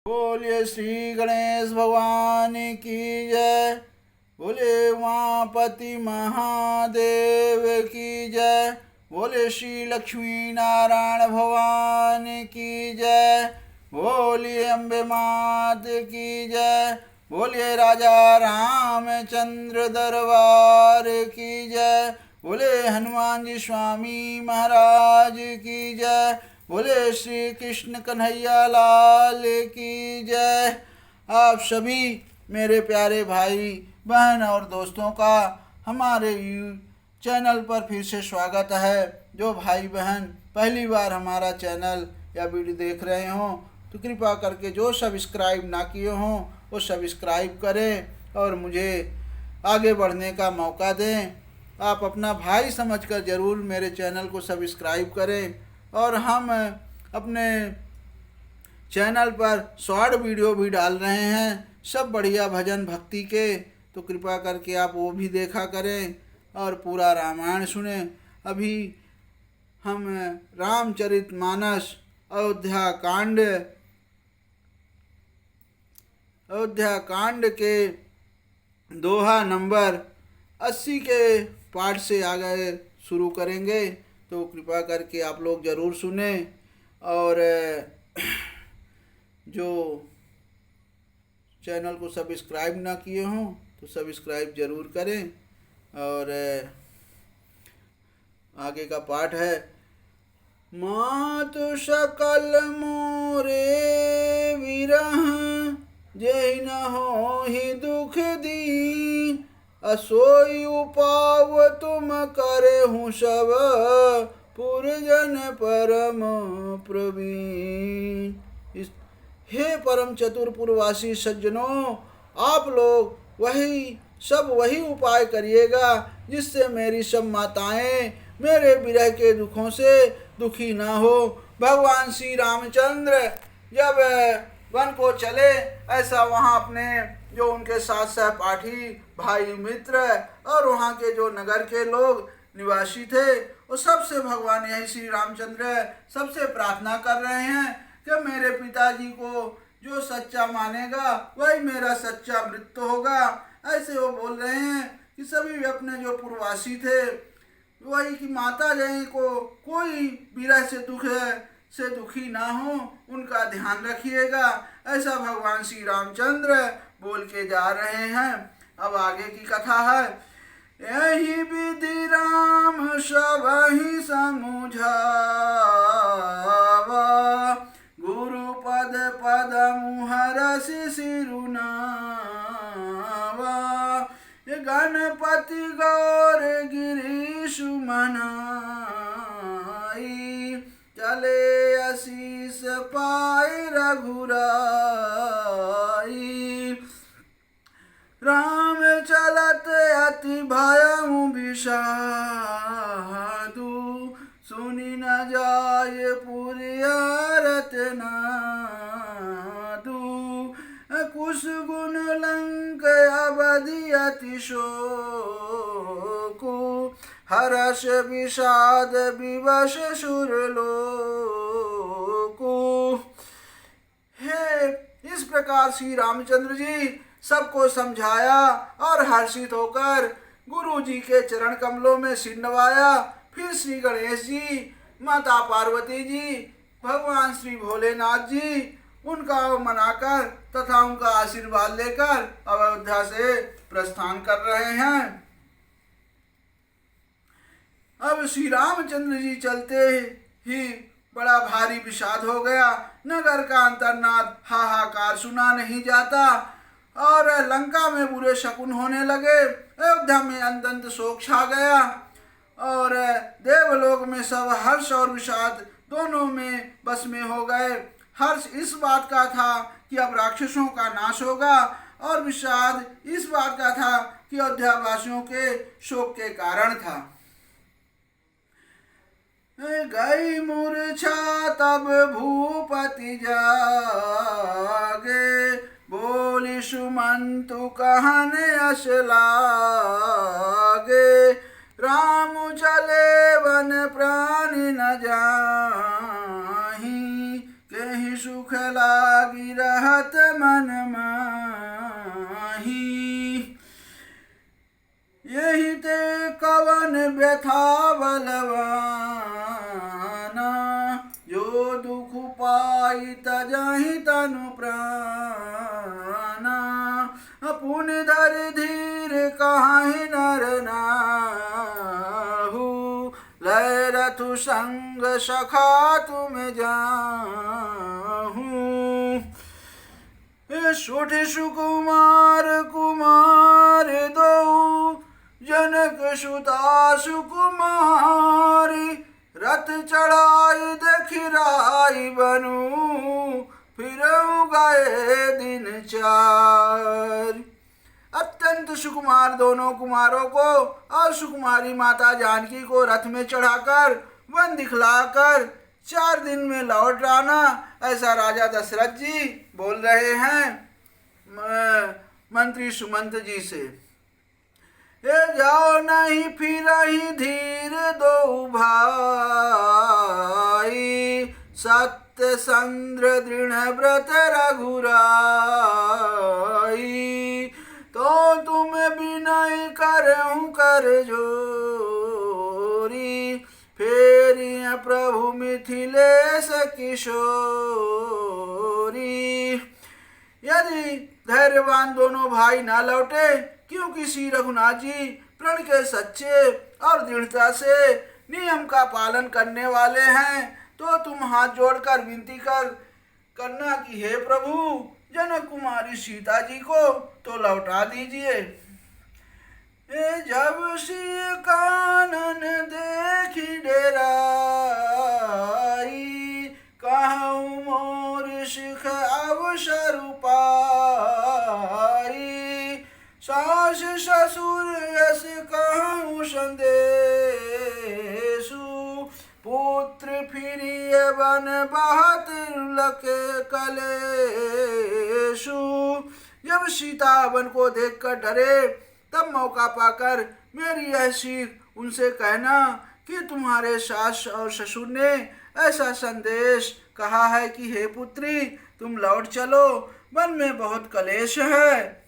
बोलिए श्री गणेश भगवान की जय। बोले उमापति महादेव की जय। बोले श्री लक्ष्मी नारायण भगवान की जय। बोलिए अम्बे मात की जय। बोलिए राजा रामचंद्र दरबार की जय। बोले हनुमान जी स्वामी महाराज की जय। बोले श्री कृष्ण कन्हैया लाल की जय। आप सभी मेरे प्यारे भाई बहन और दोस्तों का हमारे चैनल पर फिर से स्वागत है। जो भाई बहन पहली बार हमारा चैनल या वीडियो देख रहे हों तो कृपा करके जो सब्सक्राइब ना किए हों वो सब्सक्राइब करें और मुझे आगे बढ़ने का मौका दें। आप अपना भाई समझकर ज़रूर मेरे चैनल को सब्सक्राइब करें। और हम अपने चैनल पर शॉर्ट वीडियो भी डाल रहे हैं, सब बढ़िया भजन भक्ति के, तो कृपा करके आप वो भी देखा करें और पूरा रामायण सुने। अभी हम रामचरितमानस अयोध्या कांड के दोहा नंबर 80 के पाठ से आगे शुरू करेंगे, तो कृपा करके आप लोग ज़रूर सुने। और जो चैनल को सब्सक्राइब ना किए हों तो सब्सक्राइब ज़रूर करें। और आगे का पाठ है। मातु सकल मोरे विरह जय न होहि दुख दीन। असोई उपाव तुम करे हूँ सब पुरजन परम प्रवीण। हे परम चतुरपुरवासी सज्जनों, आप लोग वही उपाय करिएगा जिससे मेरी सब माताएं मेरे विरह के दुखों से दुखी ना हो। भगवान श्री रामचंद्र जब वन को चले, ऐसा वहाँ अपने जो उनके साथ सहपाठी भाई मित्र और वहाँ के जो नगर के लोग निवासी थे, वो सबसे भगवान यही श्री रामचंद्र सबसे प्रार्थना कर रहे हैं कि मेरे पिताजी को जो सच्चा मानेगा वही मेरा सच्चा मृत्यु होगा। ऐसे वो बोल रहे हैं कि सभी अपने जो पूर्ववासी थे वही की माता जय को कोई विरह से दुखी ना हो, उनका ध्यान रखिएगा। ऐसा भगवान श्री रामचंद्र बोल के जा रहे हैं। अब आगे की कथा है। यही विधि राम सबहि समुझावा। गुरु पद पद मुहरसि सिरुनावा। गणपति गौर गिरीशु मनाई। चले आशीष पाए रघुराई। राम चलत अति भयउ विषादु। सुनि न जाय पुरियरत नादु। कुश गुण लंक अवधि अति शोकु। हर्ष विषाद विवश सुरलोकु। हे, इस प्रकार श्री रामचंद्र जी सबको समझाया और हर्षित होकर गुरु जी के चरण कमलों में सिर नवाया। फिर श्री गणेश जी, माता पार्वती जी, भगवान श्री भोलेनाथ जी उनका मनाकर तथा उनका आशीर्वाद लेकर अयोध्या से प्रस्थान कर रहे हैं। अब श्री रामचंद्र जी चलते ही बड़ा भारी विषाद हो गया। नगर का अंतर्नाद हाहाकार सुना नहीं जाता और लंका में बुरे शकुन होने लगे। अयोध्या में अत्यंत शोक छा गया और देवलोक में सब हर्ष और विषाद दोनों में बस में हो गए। हर्ष इस बात का था कि अब राक्षसों का नाश होगा और विषाद इस बात का था कि अयोध्या वासियों के शोक के कारण था। गई मूर्छा तब भूपति जागे। बोली सुमंतु कहने अस लागे। राम चले वन प्राणी न जाहि। कहीं सुख लागी रहत मन माही। यही ते कवन व्यथा बलवाना, जो दुख पाई तजहि तनु प्राणा। पुन धर धीर काहे नर नाहु, लय रथु संग सखा तुम जाहू। सुठ सुकुमार कुमार दो, जनक सुता सुकुमारी। रथ चढ़ाई देखिराई बनू, फिर गए दिन चार। अत्यंत सुकुमार दोनों कुमारों को और सुकुमारी माता जानकी को रथ में चढ़ाकर वन दिखलाकर 4 दिन में लौट आना, ऐसा राजा दशरथ जी बोल रहे हैं मंत्री सुमंत जी से। ये जाओ नहीं फिर ही धीर दो भाई, सत्य संद्र दृढ़ व्रत रघुराई। तो तुम विनय करहूँ कर जोरी, फेरि प्रभु मिथिलेश किशोरी। यदि धैर्यवान दोनों भाई ना लौटे, क्योंकि श्री रघुनाथ जी प्रण के सच्चे और दृढ़ता से नियम का पालन करने वाले हैं, तो तुम हाथ जोड़कर विनती करना कि हे प्रभु, जनक कुमारी सीता जी को तो लौटा दीजिए। जब श्री कानन देखी डेराई, कहूँ मोर शिख अवसर पाई। सास ससुर यस कहूँ संदेशु, पुत्र फिरिय बन बहत लके कलेशु। जब सीता वन को देखकर डरे, तब मौका पाकर मेरी यह सीख उनसे कहना कि तुम्हारे सास और ससुर ने ऐसा संदेश कहा है कि हे पुत्री, तुम लौट चलो, वन में बहुत कलेश है।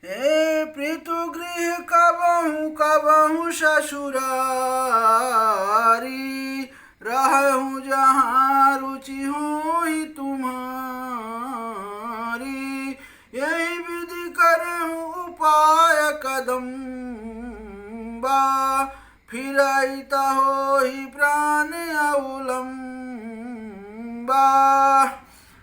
हे प्रीतु गृह कबहु कबहु ससुरारी, रहूं जहाँ रुचि हुई तुम्हारी। यही विधि करहूँ उपाय कदम्बा, फिरैता होई प्राण अवलंबा।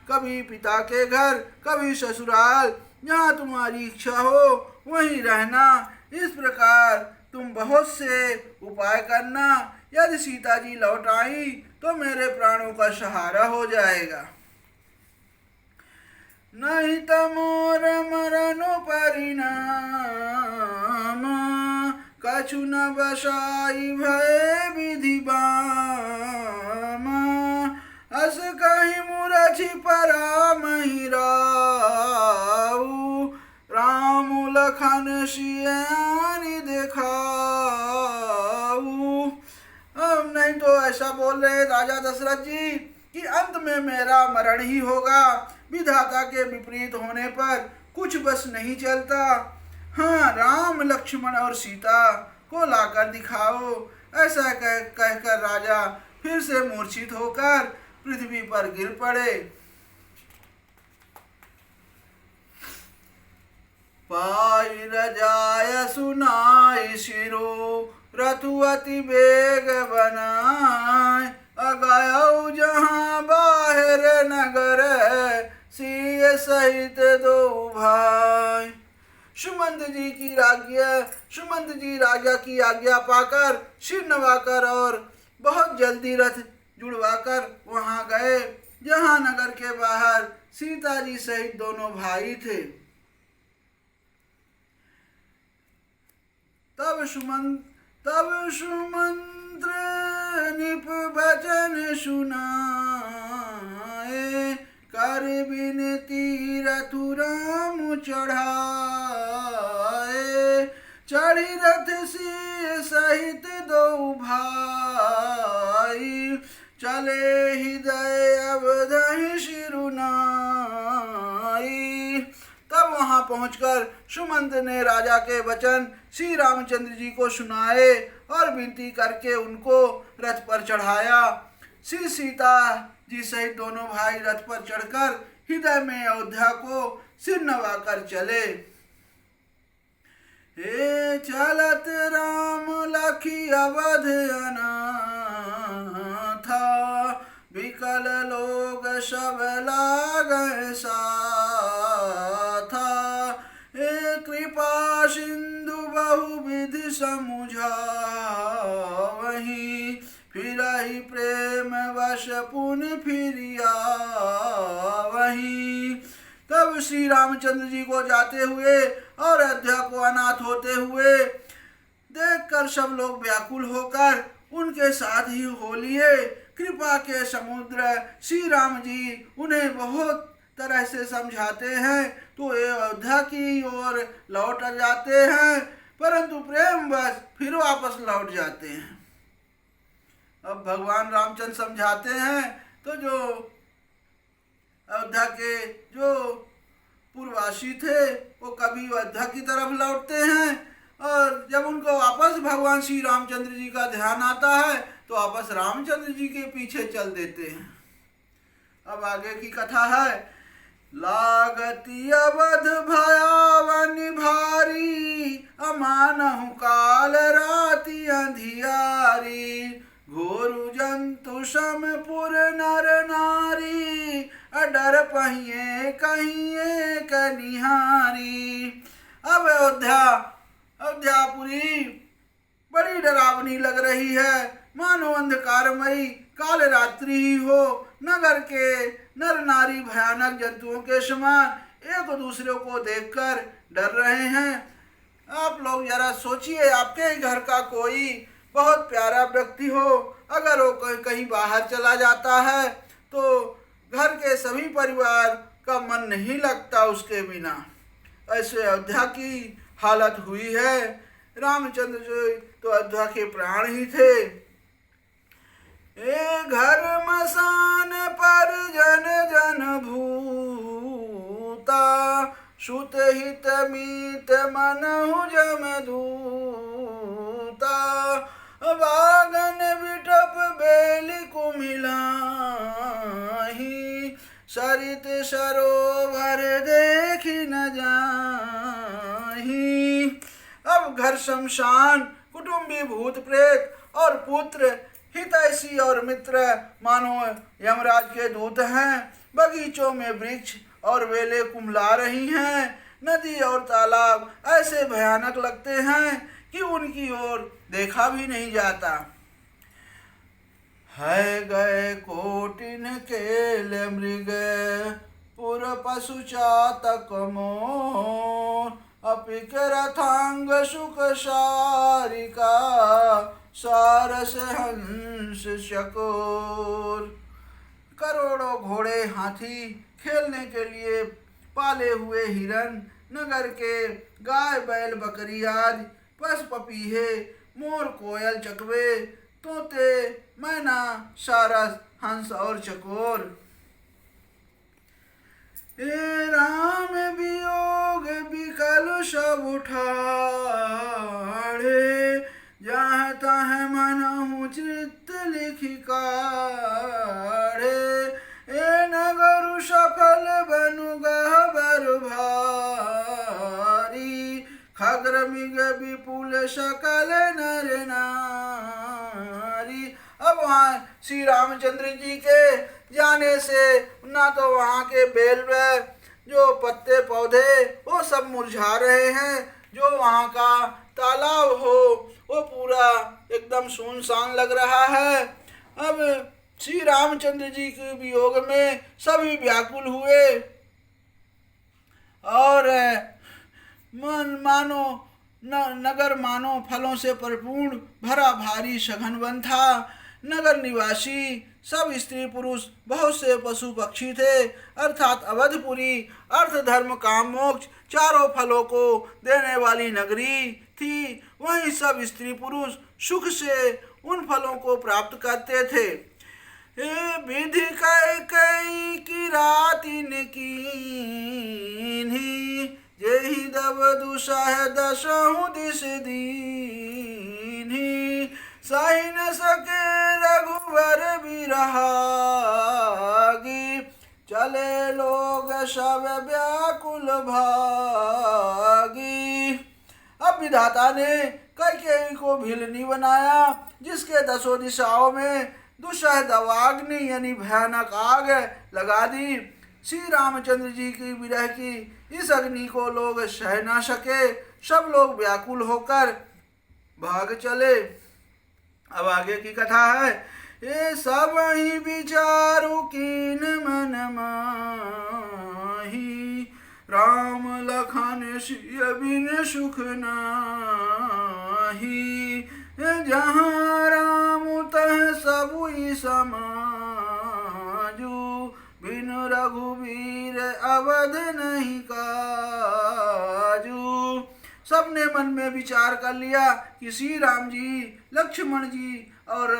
कभी पिता के घर, कभी ससुराल, जहाँ तुम्हारी इच्छा हो वहीं रहना। इस प्रकार तुम बहुत से उपाय करना। यदि सीता जी लौट आई तो मेरे प्राणों का सहारा हो जाएगा। नहीं तो मोर मरनो परिणाम, कछु न बसाई भय विधि बाम। अस कहीं मुरझि परामहि राऊ, राम लखन सियानी देखाऊ। अब नहीं तो ऐसा बोल रहे राजा दशरथ जी कि अंत में मेरा मरण ही होगा। विधाता के विपरीत होने पर कुछ बस नहीं चलता। हाँ, राम लक्ष्मण और सीता को लाकर दिखाओ। ऐसा कहकर राजा फिर से मूर्छित होकर पृथ्वी पर गिर पड़े। पाई रजाय सुनाई सिरो, रथु अति बेग बनाए। अगयौ जहाँ बाहर नगर, सिय सहित दो भाई। सुमंत जी राजा की आज्ञा पाकर सिर नवाकर और बहुत जल्दी रथ जुड़वाकर वहां गए, जहां नगर के बाहर सीता जी सहित दोनों भाई थे। तब सुमंत्र निप वचन सुनाए, कर विनती रथु राम चढ़ाए। चढ़ी रथ सिय सहित दो भाई, चले हृदय अवधहि शिरुनाई। पहुंचकर सुमंत ने राजा के वचन श्री रामचंद्र जी को सुनाए और विनती करके उनको रथ पर चढ़ाया। श्री सीता जी सहित दोनों भाई रथ पर चढ़कर हृदय में अयोध्या को सिर नवाकर चले। हे चलत राम लखी अवध अनाथा, विकल लोग सब लागै साथा। हे कृपा सिंधु बहुविधि समुझावहि, फिरहि प्रेम वश पुन फिरिया वही। तब श्री रामचंद्र जी को जाते हुए और अयोध्या को अनाथ होते हुए देखकर सब लोग व्याकुल होकर उनके साथ ही हो लिए। कृपा के समुद्र श्री राम जी उन्हें बहुत तरह से समझाते हैं तो ये अयोध्या की ओर लौट जाते हैं, परंतु प्रेम बस फिर वापस लौट जाते हैं। अब भगवान रामचंद्र समझाते हैं तो जो अयोध्या के जो पूर्ववासी थे वो कभी अयोध्या की तरफ लौटते हैं और जब उनको वापस भगवान श्री रामचंद्र जी का ध्यान आता है तो वापस रामचंद्र जी के पीछे चल देते हैं। अब आगे की कथा है। लागती अवध भयावन भारी, अमानहु काल राति अंधियारी। घोरु जंतु समपुर नर नारी, अडर पहिए कहिए कनिहारी। अब अयोध्यापुरी बड़ी डरावनी लग रही है, मानो अंधकारमयी काल रात्रि ही हो। नगर के नर नारी भयानक जंतुओं के समान एक दूसरे को देखकर डर रहे हैं। आप लोग जरा सोचिए, आपके घर का कोई बहुत प्यारा व्यक्ति हो, अगर वो कहीं बाहर चला जाता है तो घर के सभी परिवार का मन नहीं लगता उसके बिना। ऐसे अयोध्या की हालत हुई है। रामचंद्र जी तो अयोध्या के प्राण ही थे। ए घर मसान पर जन जन भूता, सुत हित मीत मनहु जमदूता। बागन बिटप बेली कुमिलाही, सरित सरोवर देखी न जाही। अब घर शमशान, कुटुंबी भूत प्रेत और पुत्र हितैषी और मित्र मानो यमराज के दूत हैं। बगीचों में वृक्ष और वेले कुम्हला रही हैं। नदी और तालाब ऐसे भयानक लगते हैं कि उनकी ओर देखा भी नहीं जाता। है गए कोटिन केल मृग, पुर पशु चातक मोर। अपिक रथांग सुख सारिका, सारस हंस चकोर। करोड़ों घोड़े हाथी, खेलने के लिए पाले हुए हिरन, नगर के गाय बैल बकरी आदि, पस पपीहे, मोर कोयल चकवे, तोते मैना सारस हंस और चकोर। ए राम वियोग विकल सब उठाड़े, जहाँ तहाँ मनहु चित्त लिखि काढ़े। ए नगरु सफल बनु गहबर भारी, खग्र मृग विपुल सकल नर नारी। अब वहाँ श्री रामचंद्र जी के जाने से ना तो वहाँ के बेल में जो पत्ते पौधे वो सब मुरझा रहे हैं, जो वहाँ का तालाब हो वो पूरा एकदम सुनसान लग रहा है। अब श्री रामचंद्र जी के वियोग में सभी व्याकुल हुए और नगर मानो फलों से परिपूर्ण भरा भारी सघन वन था। नगर निवासी सब स्त्री पुरुष, बहुत से पशु पक्षी थे, अर्थात अवधपुरी अर्थ धर्म काम मोक्ष चारों फलों को देने वाली नगरी थी। वहीं सब स्त्री पुरुष सुख से उन फलों को प्राप्त करते थे। विधि कई की रातिन कीन्ही, जेहि दुसह दसहु दिस दीन्ही, सही न सके रघुवर बिरहागी, चले लोग सब व्याकुल भागी। अब विधाता ने कैकेयी को भिलनी बनाया, जिसके दसों दिशाओं में दुसह दवाग्नि यानी भयानक आग लगा दी। श्री रामचंद्र जी की विरह की इस अग्नि को लोग सह ना सके, सब लोग व्याकुल होकर भाग चले। अब आगे की कथा है। ये सब ही विचारु कीन मन माही, राम लखन सिय बिन सुख नाही, जहाँ राम तह सबुई समाजू, बिन रघुवीर अवध नहीं काजू। सबने मन में विचार कर लिया कि श्री राम जी, लक्ष्मण जी और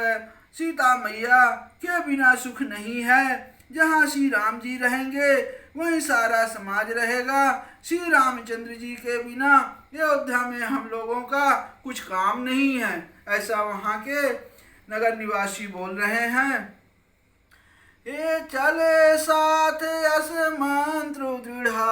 सीता मैया के बिना सुख नहीं है। जहाँ श्री राम जी रहेंगे वहीं सारा समाज रहेगा। श्री रामचंद्र जी के बिना अयोध्या में हम लोगों का कुछ काम नहीं है, ऐसा वहाँ के नगर निवासी बोल रहे हैं। ये चले साथ यस मंत्र दृढ़ाई,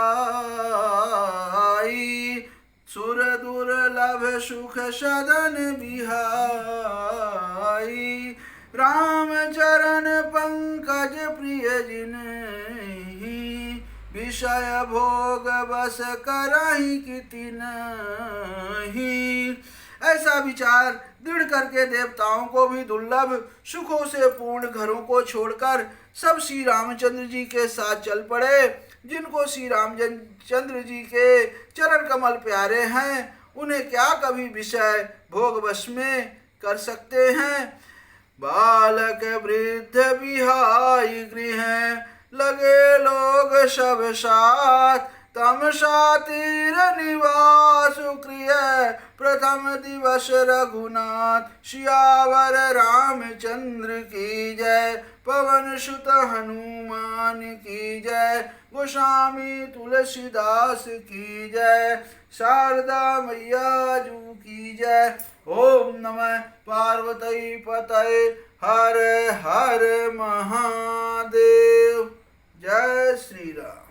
सुर दुर्लभ सुख सदन बिहाई, राम चरण पंकज प्रिय जिन्हि, विषय भोग बस करहि किति नहीं। ऐसा विचार दृढ़ करके देवताओं को भी दुर्लभ सुखों से पूर्ण घरों को छोड़कर सब श्री रामचंद्र जी के साथ चल पड़े। जिनको श्री रामचंद्र जी के चरण कमल प्यारे हैं, उन्हें क्या कभी विषय भोग वश में कर सकते हैं। बालक वृद्ध बिहाई गृह, लगे लोग सब साथ, तमसा तीर निवास क्रिय, प्रथम दिवस रघुनाथ, सियावर रामचंद्र की जय, पवन सुत हनुमान की जय, गोस्वामी तुलसीदास की जय, शारदा मैया जू की जय। ओम नमः पार्वती पतये, हर हर महादेव। जय श्री राम।